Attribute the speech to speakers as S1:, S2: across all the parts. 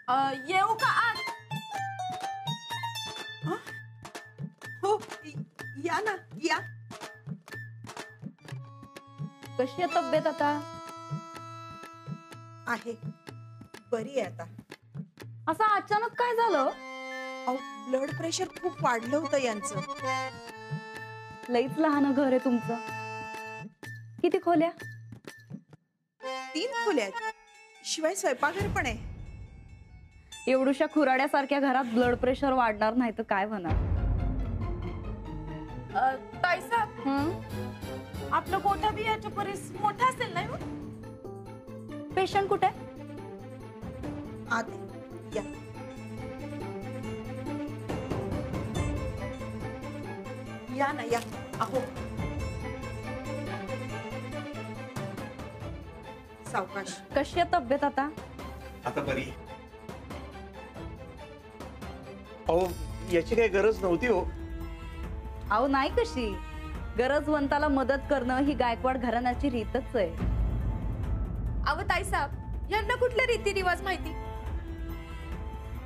S1: येऊ का आज?
S2: हो या ना या.
S3: कशी आहे तब्येत आता?
S2: आहे बरी आहे आता.
S3: असं अचानक काय झालं?
S2: अहो ब्लड प्रेशर खूप वाढलं होतं यांचं.
S3: लईच लहान घर आहे तुमचं. किती खोल्या?
S2: 3 खोल्या आहेत, शिवाय स्वयंपाकघर पण आहे.
S3: एवढूशा खुराड्यासारख्या घरात ब्लड प्रेशर वाढणार नाही तर काय होणार?
S1: ताईसाहेब, आपलं गोठा बी याच्या परीस मोठा असेल नाही हो?
S3: पेशंट कुठे?
S2: आत आहे. या. या ना या. अहो सावकाश.
S3: कशी आहे तब्येत आता?
S4: आता बरी. अहो याची काही गरज नव्हती हो.
S3: अहो नाही कशी, गरजवंताला मदत करणं ही गायकवाड घराण्याची रीतच आहे.
S1: अव ताईसाहेब, यांना कुठले रीतिरिवाज माहिती?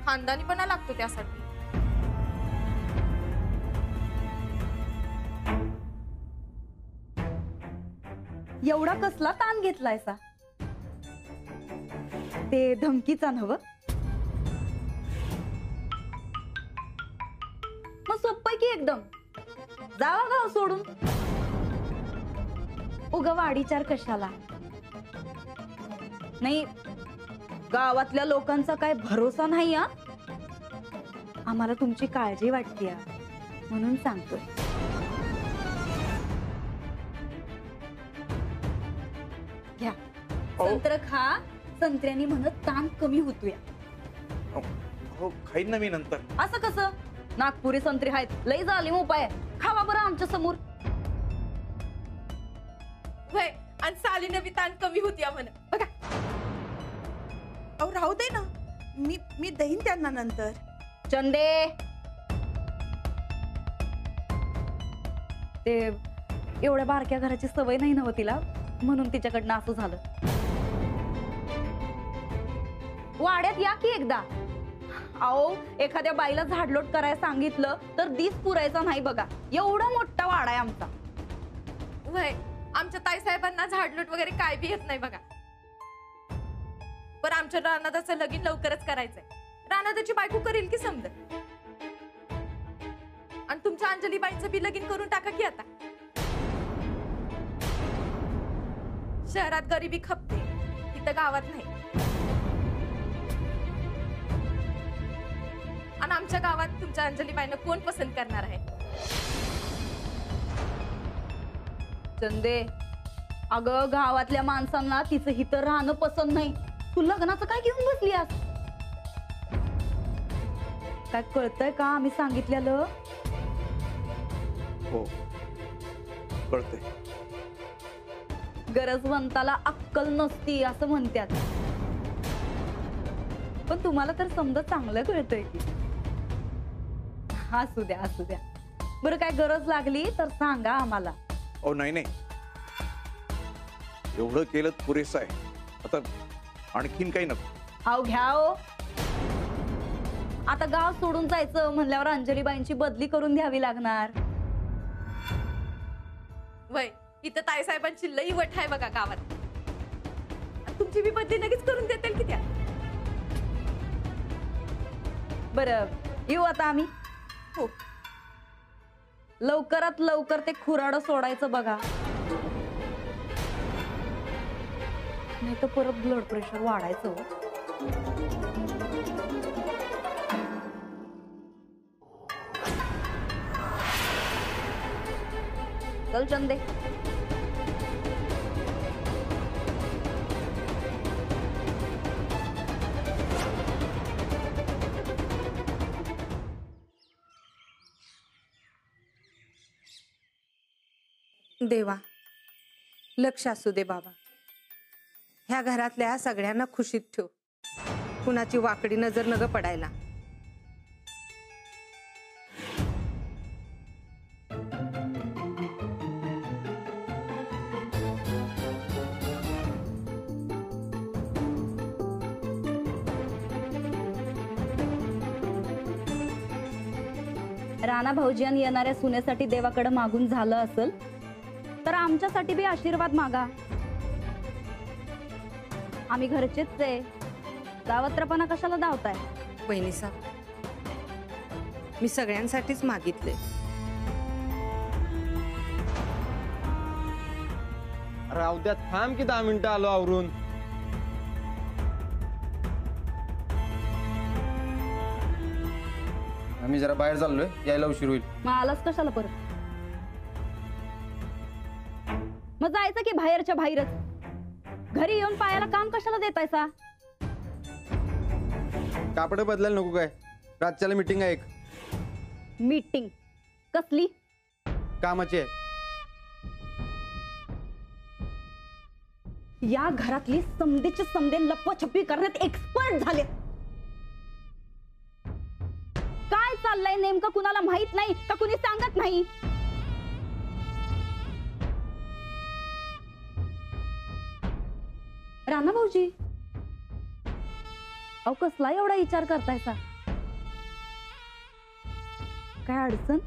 S1: खानदानीपणा लागतो त्यासाठी.
S3: एवढा कसला ताण घेतलायसा? ते धमकीचा नव्ह? मग सोपं की एकदम. जावा गाव सोडून. उगा वाडीचार कशाला? नाही, गावातल्या लोकांचा काय भरोसा नाही. आम्हाला तुमची काळजी वाटते म्हणून सांगतोय. घ्या संत्र खा. संत्र्यानी म्हणत ताण कमी होतोय.
S4: हो खाईन ना मी नंतर.
S3: असं कसं? नागपुरी संत्री आहेत, लई जालिम उपाय. खावा बरं आमच्या समोर.
S1: होय, आणि सालीनं बी ताण कमी होती म्हण. बघा.
S2: अहो राहू दे ना, मी देईन त्यांना नंतर.
S3: चंदे, ते एवढ्या बारक्या घराची सवय नाही नव्ह तिला, म्हणून तिच्याकडनं असं झालं. वाड्यात या की एकदा. अहो एखाद्या बाईला झाडलोट करायला सांगितलं तर दिस पुरायचा नाही बघा. एवढा मोठा वाडा आहे आमचा.
S1: होय, आमच्या ताईसाहेबांना झाडलोट वगैरे काय बी येत नाही बघा. पण आमच्या रानादाचं लगीन लवकरच करायचंय. रानादाची बायको करील की समज. आणि तुमच्या अंजलीबाईंचं बी लगीन करून टाका की आता. शहरात गरिबी खपते, इथं गावात नाही. आणि आमच्या गावात तुमच्या अंजलीबाईंना कोण पसंत करणार आहे?
S3: चंदे, अगं गावातल्या माणसांना तिचं हित राहणं पसंत नाही. तू लग्नाचं काय घेऊन बसली आज? काय कळतंय का आम्ही सांगितलेलं?
S4: हो कळतंय.
S3: गरजवंताला अक्कल नसती असं म्हणतात. पण तुम्हाला तर समजा चांगलं कळतंय की. असू द्या असू द्या. बरं काय गरज लागली तर सांगा आम्हाला.
S4: अहो नाही नाही, एवढं केलं पुरेसं आहे. आता आणखीन काही नको.
S3: अहो घ्या हो. आता गाव सोडून जायचं म्हणल्यावर अंजलीबाईंची बदली करून द्यावी लागणार.
S1: वय, इथं ताईसाहेबांची लई वठ आहे बघा गावात. तुमची बी बदली लगेच करून देतील की त्या.
S3: बरं येऊ आता आम्ही.
S2: हो
S3: लवकरात लवकर ते खुराडं सोडायचं बघा, नाही तर परत ब्लड प्रेशर वाढायचं. चल चंदे.
S2: देवा, लक्ष असू दे बाबा. ह्या घरातल्या सगळ्यांना खुशीत ठेव. कुणाची वाकडी नजर नग पडायला.
S3: राणा भाऊजी आणि येणाऱ्या सुनेसाठी देवाकडे मागून झालं असेल तर आमच्यासाठी बी आशीर्वाद मागा. आम्ही घरचेच आहे, दावत्रपणा कशाला धावताय?
S2: वहिनी साहेब, मी सगळ्यांसाठीच मागितले.
S5: राहू द्या, थांब की 10 मिनिटं आलो आवरून. आम्ही जरा बाहेर चाललोय, यायला उशीर होईल.
S3: मग आलाच कशाला परत? मग जायचं की बाहेरच्या बाहेरच. घरी येऊन पायाला काम कशाला देतायसा?
S5: कापड बदलायला नको काय? रातच्याला मीटिंग आहे एक.
S3: मीटिंग कसली?
S5: कामाची आहे.
S3: या घरातली समधीचे समधे लपछपी करण्यात एक्सपर्ट झाले. काय चाललंय नेमकं कुणाला माहित नाही का? कुणी सांगत नाही. राणा भाऊजी, अहो कसला एवढा विचार करतायसा? काय अडचण?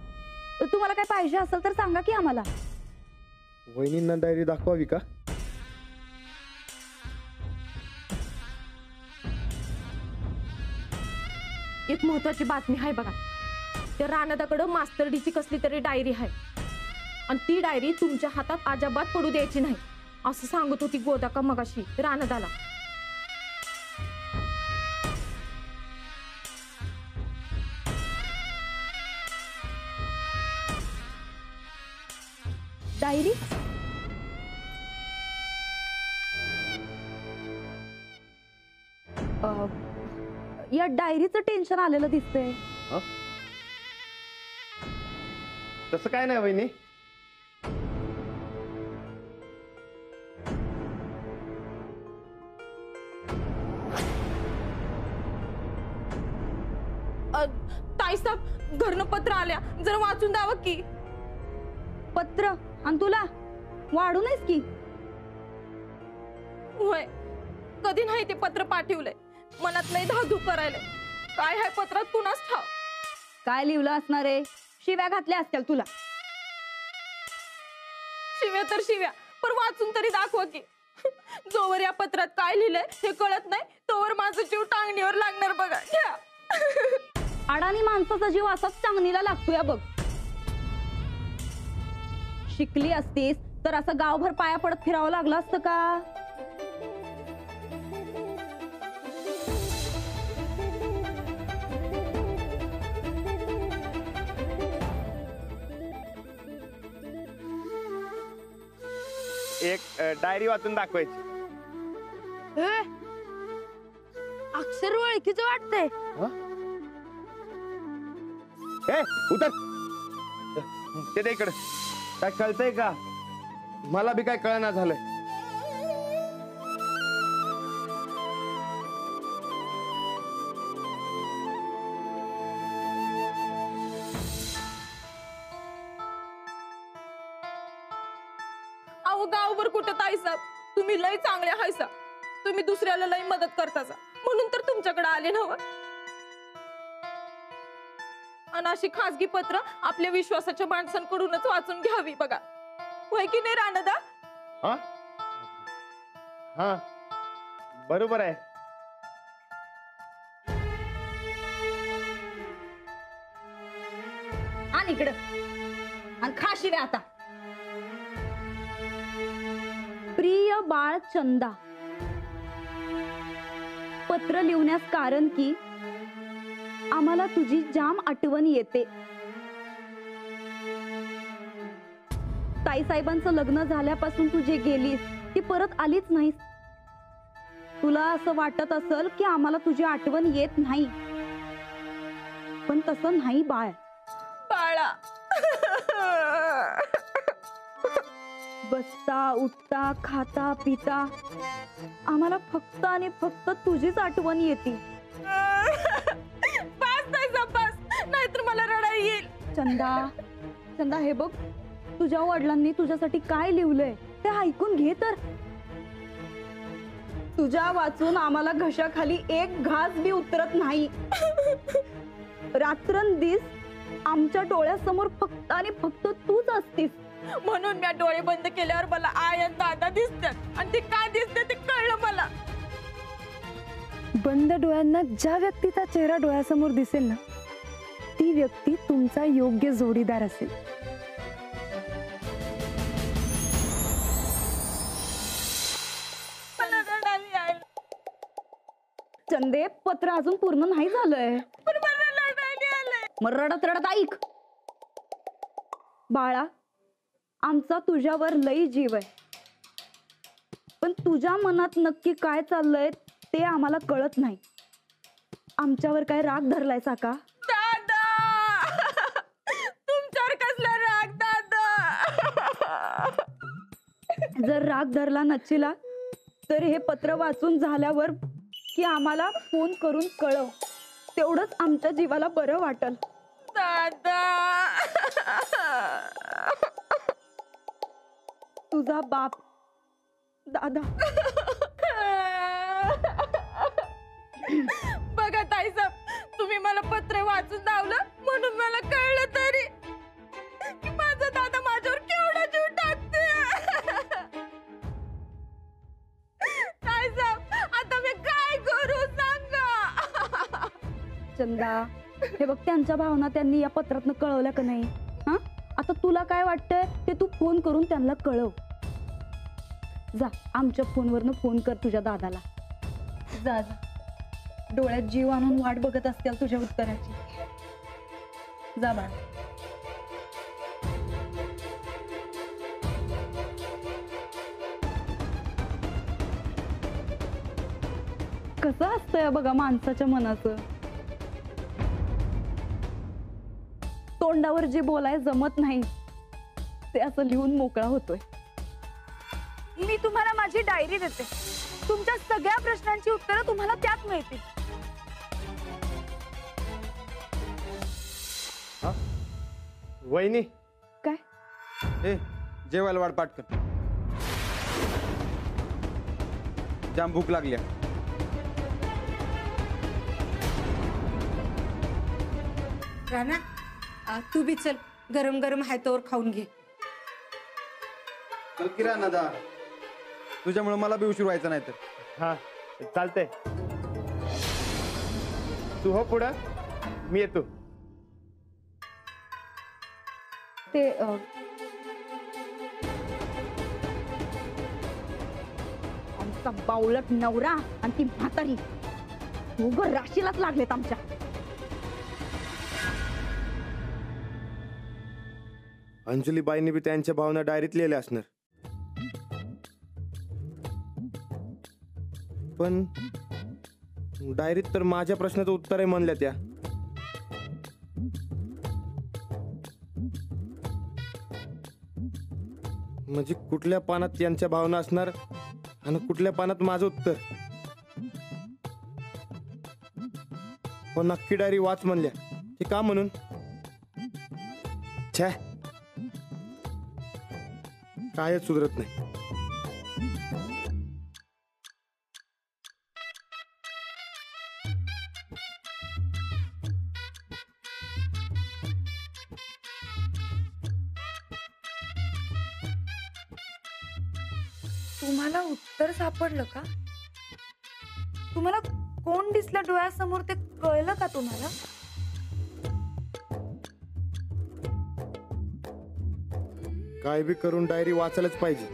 S3: तुम्हाला काय पाहिजे असेल तर सांगा की आम्हाला.
S5: वहिनींना डायरी दाखवावी का?
S1: एक महत्वाची बातमी आहे बघा. त्या राणादाकडं मास्टर डीची कसली तरी डायरी आहे आणि ती डायरी तुमच्या हातात अजिबात पडू द्यायची नाही असं सांगत होती गोदाका मगाशी राणादाला.
S3: डायरी? या डायरीचं टेन्शन आलेलं दिसतंय.
S5: तसं काय नाही वहिनी.
S1: ताईसाहेब, घरनं पत्र आल्या, जरा वाचून द्यावं की.
S3: पत्र? आणि तुला वाढू नाहीस की?
S1: होय, कधी नाही ते पत्र पाठवलंय. मनात लय धाधू करायला. काय आहे पत्रात कुणास ठाव.
S3: काय लिहिलं असणार आहे? शिव्या घातल्या असतील तुला.
S1: शिव्या तर शिव्या, पण वाचून तरी दाखवा की. जोवर या पत्रात काय लिहिलंय हे कळत नाही तोवर माझं जीव टांगणीवर लागणार बघा. घ्या.
S3: अडाणी माणसाचा जीव असाच चांगणीला लागतोय बघ. शिकली असतीस तर असं गावभर पाया पडत फिरावं लागलं असतं का?
S5: एक डायरी वाचून दाखवायची.
S1: अक्षर ओळखीचं वाटतंय.
S5: उतर ते दे इकडे. काय कळतंय का? मला बी काय कळना झालंय.
S1: अहो गावभर कुठं ताईसाहेब, तुम्ही लय चांगले हायसा. तुम्ही दुसऱ्याला लय मदत करतासा म्हणून तर तुमच्याकडे आले नव. आणि अशी खासगी पत्र आपल्या विश्वासाच्या माणसांकडूनच वाचून घ्यावी बघा. होय की नाही राणादा?
S5: हा हा, बरोबर आहे.
S3: आणि इकडं आणि खा शिव्या आता. प्रिय बाळ चंदा, पत्र लिहिण्यास कारण की आम्हाला तुझी जाम आठवण येते. ताईसाहेबांचं लग्न झाल्यापासून तू जे गेलीस ती परत आलीच नाहीस. तुला असं वाटत असेल की आम्हाला तुझी आठवण येत नाही, पण तसं नाही बाळ.
S1: बाळा,
S3: बसता उठता खाता पिता आम्हाला फक्त आणि फक्त तुझीच आठवण येते.
S1: नाहीतर मला रडाई येईल.
S3: चंदा, चंदा हे बघ, तुझ्या वडिलांनी तुझ्यासाठी काय लिहिलंय ते ऐकून घे तर. तुझ्या वाचून आम्हाला घशाखाली एक घास बी उतरत नाही. रात्रंदिस आमच्या डोळ्यासमोर फक्त आणि फक्त तूच असतीस.
S1: म्हणून मी डोळे बंद केल्यावर मला आई आणि दादा दिसतात आणि ते का दिसते ते कळलं मला.
S6: बंद डोळ्यांना ज्या व्यक्तीचा चेहरा डोळ्यासमोर दिसेल ना, ती व्यक्ती तुमचा योग्य जोडीदार असेल.
S1: मला रडायला यायला.
S3: चंदे, पत्र अजून पूर्ण नाही झालंय.
S1: पण मला रडायला आलंय.
S3: मग रडत रडत ऐक. बाळा, आमचा तुझ्यावर लई जीव आहे, पण तुझ्या मनात नक्की काय चाललंय ते आम्हाला कळत नाही. आमच्यावर काय राग धरलायसा का?
S1: दादा, तुमच्यावर कसला राग दादा?
S3: जर राग धरला नसला तर हे पत्र वाचून झाल्यावर की आम्हाला फोन करून कळव. तेवढंच आमच्या जीवाला बरं वाटल.
S1: दादा,
S3: तुझा बाप दादा.
S1: बघा ताईसाहेब, तुम्ही मला पत्र वाचून दावलं म्हणून मला कळलं तरी की माझा दादा माझ्यावर केवढा जीव टाकते. ताईसाहेब, आता मी काय करू सांगा?
S3: चंदा, हे बघ, त्यांच्या भावना त्यांनी या पत्रातनं कळवल्या का नाही? हा, आता तुला काय वाटतंय ते तू फोन करून त्यांना कळव. जा, आमच्या फोनवरनं फोन कर तुझ्या दादाला. जा जा. डोळ्यात जीव आणून वाट बघत असतील तुझ्या उत्तराची. जा बाळा. कसं असतंय बघा माणसाच्या मनाचं. तोंडावर जे बोलाय जमत नाही ते असं लिहून मोकळा होतोय.
S6: मी तुम्हाला माझी डायरी देते. तुमच्या सगळ्या प्रश्नांची उत्तरं तुम्हाला त्यात मिळतील.
S5: वहिनी,
S3: काय?
S5: ए, जेवायला वाढ पाटकन. जाम भूक लागली.
S2: राणा, तू बी चल, गरम गरम हाय तोवर खाऊन घे.
S5: चल किरा नादा, तुझ्यामुळे मला बी उशीर व्हायचा नाही तर.
S7: हा, चालतंय. तू हो पुढं, मी येतो.
S3: ते आमचा बावळट नवरा आणि ती म्हातारी उभं राशीलाच लागलेत आमच्या.
S5: अंजलीबाईंनी बी त्यांच्या भावना डायरीत लिहिल्या असणार, पण डायरीत तर माझ्या प्रश्नाचं उत्तर आहे म्हणल्या त्या. म्हणजे कुठल्या पानात त्यांच्या भावना असणार आणि कुठल्या पानात माझं उत्तर. पण नक्की डायरी वाच म्हणल्या, ते का म्हणून? छे, कायच सुधरत नाही.
S6: तुम्हाला उत्तर सापडलं का? तुम्हाला कोण दिसलं डोळ्यासमोर ते कळलं का तुम्हाला?
S5: काय बी करून डायरी वाचायलाच पाहिजे,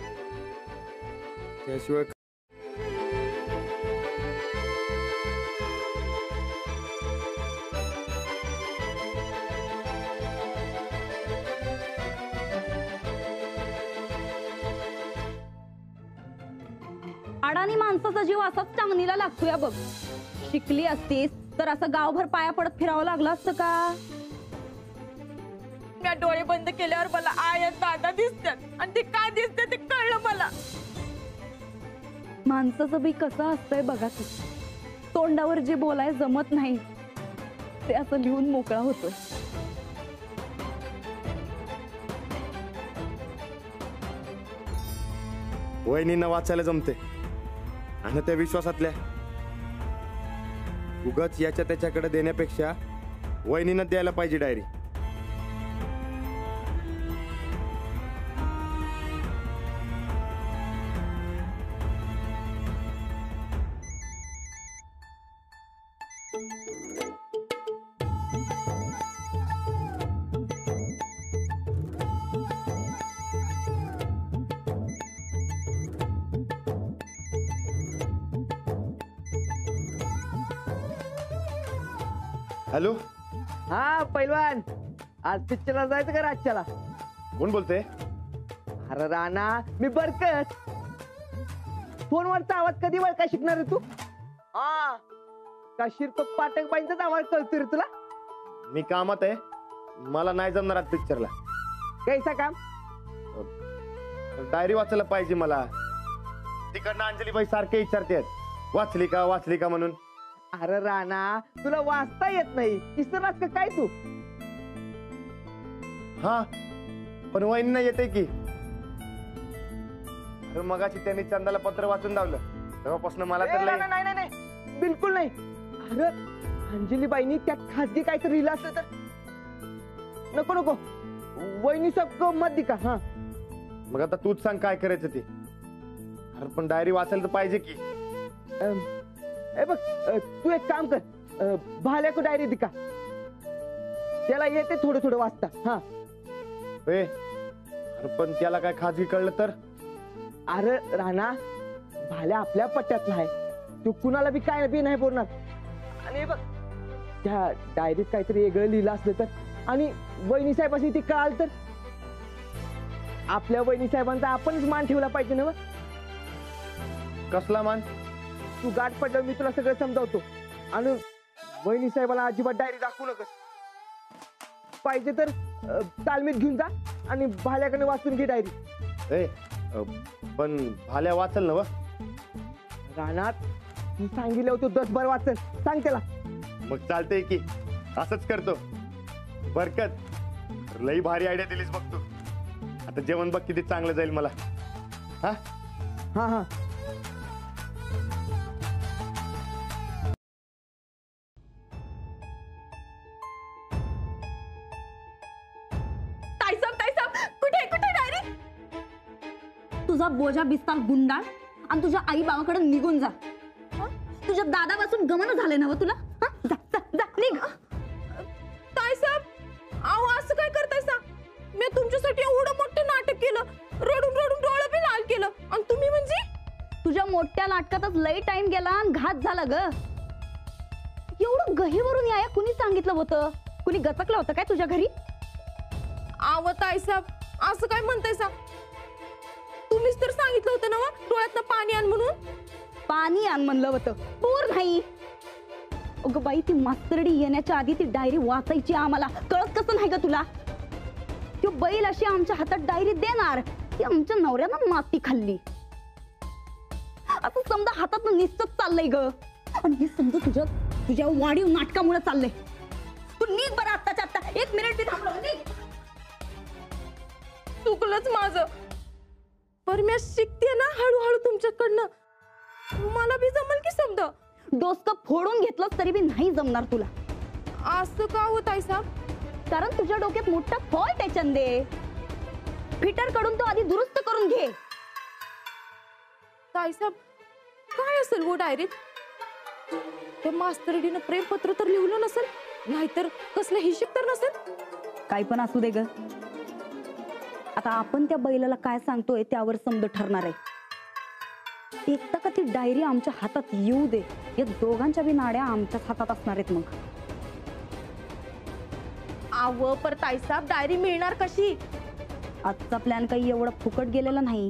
S5: त्याशिवाय
S3: अडाणी माणसाचा जीव असाच चांगलीला लागतोय बघ. शिकली असतीस तर असं गावभर पाया पडत फिरावं लागलं असतं का?
S1: मी डोळे बंद केल्यावर मला आई आणि दादा दिसतात आणि ते का दिसते ते कळलं मला.
S3: माणसाचं बी कसं असतंय बघा तू. तोंडावर जे बोलाय जमत नाही ते असं लिहून मोकळा होतोय.
S5: वहिनींना वाचायला जमते आणि त्या विश्वासातल्या. उगाच याच्या त्याच्याकडे देण्यापेक्षा वहिनीनं द्यायला पाहिजे डायरी.
S7: हॅलो,
S8: हा पैलवान, आज पिक्चरला जायचं का रातच्याला?
S7: कोण बोलते?
S8: अरे राणा, मी बरकत. फोनवरचा आवाज कधी वळका शिकणार आहे तू? हा, का शिरपक पाठक बाईंचाच आवाज कळतोय रे तुला?
S7: मी कामात आहे, मला नाही जमणार आज पिक्चरला.
S8: कैसा काम?
S7: डायरी वाचायला पाहिजे मला. तिकडनं अंजलीबाई सारखे विचारतात, वाचली का म्हणून.
S8: अरे राणा, तुला वाचता येत नाही, विसरलास का काय तू?
S7: हा, पण वहिनी येते की. अरे मगाशी त्यांनी चंदाला पत्र वाचून दावलं, तेव्हापासून मला तर लय.
S8: नाही नाही नाही, बिलकुल नाही. अरे अंजलीबाईंनी त्यात खासगी काहीतरी लिहिलं असलं तर. नको नको, वहिनी सब मत दि का. हा,
S7: मग आता तूच सांग काय करायचं ते. अरे पण डायरी वाचायला तर पाहिजे की.
S8: ए बघ, तू एक काम कर, भाल्या को डायरी दिका, त्याला येते थोडं थोडं वाचता. हा,
S7: अरे पण त्याला काय खाजगी कळलं तर?
S8: अरे राणा, भाल्या आपल्या पट्ट्यातला आहे, तू कुणाला बी काय बी नाही बोलणार. आणि बघ, त्या डायरीत काहीतरी वेगळं लिहिलं असलं तर, आणि वहिनी साहेबांनी ती कळाल तर, आपल्या वहिनी साहेबांचा आपणच मान ठेवला पाहिजे ना.
S7: कसला मान?
S8: तू गाठ पडल्यावर मी तुला सगळं समजावतो, आणि वहिनी साहेबाला अजिबात डायरी दाखवू नकस. पाहिजे तर तालमीत घेऊन जा आणि भाल्याकडे वाचून घे डायरी.
S7: पण भाल्या वाचल ना?
S8: रानात तू सांगितलं होतं 10 बार वाचल, सांग त्याला.
S7: मग चालतंय की, असंच करतो. बरकत, लई भारी आयडिया दिलीस बघ तू. आता जेवण बघ किती चांगलं जाईल मला. हा
S8: हा हा,
S1: कुठे डायरी?
S3: तुझा बोजा बिस्तार गुंडाळ आणि तुझ्या आई बाबाकडे निघून जा. तुझ्या दादापासून गमन झाले ना तुला. जा जा जा, निघ.
S1: ताईसाहेब, अहो असं काय करताय सा? मी तुमच्यासाठी एवढं मोठं नाटक केलं, रडून रडून डोळं बी लाल केलं, आणि तुम्ही म्हणजे?
S3: तुझ्या मोठ्या नाटकातच लई टाइम गेला आणि घात झाला ग. एवढं गहीवरून याया कुणी सांगितलं होतं? कुणी गचकलं होतं काय तुझ्या घरी?
S1: आव ताईसाहेब, असं काय म्हणताय सा? तुम्हीच तर सांगितलं होतं ना डोळ्यातनं पाणी आण म्हणून.
S3: पाणी आण म्हणलं होतं, पूर नाही. अगं बाई, ती मास्तरडी येण्याच्या आधी ती डायरी वाचायची आम्हाला. कळत कसं नाही ग तुला? तो बैल अशी आमच्या हातात डायरी देणार, ती आमच्या नवऱ्यानं माती खाल्ली. असं समजा हातात निसत चाललंय ग. आणि हे समजा तुझ्या वाढीव नाटकामुळे चाललंय. तू निघ बरं आत्ताच्या आत्ता. 1 मिनिट बी थांबलो निघ.
S1: चुकलंच माझं, पर मी शिकते ना हळूहळू तुमच्याकडनं. मला बी जमल की समजा.
S3: डोसकं फोडून घेतलंस तरी बी नाही जमणार तुला.
S1: असं का होत आहे साहेब?
S3: कारण तुझ्या डोक्यात मोठा फॉल्ट आहे चंदे. फिटर कडून तो आधी दुरुस्त करून घे.
S1: ताईसाहेब, काय असेल वो डायरीत? त्या मास्तरडीनं प्रेमपत्र तर लिहिलं नसेल, नाहीतर कसलं हिशेब तर नसेल.
S3: काय पण असू दे ग. आता आपण त्या बैलाला काय सांगतोय त्यावर समज ठरणार आहे. एकदा का ती डायरी आमच्या हातात येऊ दे, या दोघांच्या बी नाड्या आमच्याच हातात असणार आहेत. मग
S1: आव पर ताईसाहेब, डायरी मिळणार कशी?
S3: आजचा प्लॅन काही एवढा फुकट गेलेला नाही.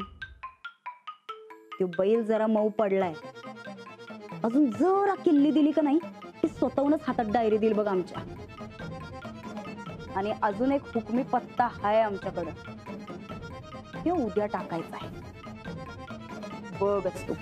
S3: तो बैल जरा मऊ पडलाय. अजून जरा किल्ली दिली का नाही, ती स्वतःहूनच हातात डायरी दिली बघ आमच्या. आणि अजून एक हुकमी पत्ता आहे आमच्याकडं, ते उद्या टाकायचा आहे. बघच तू.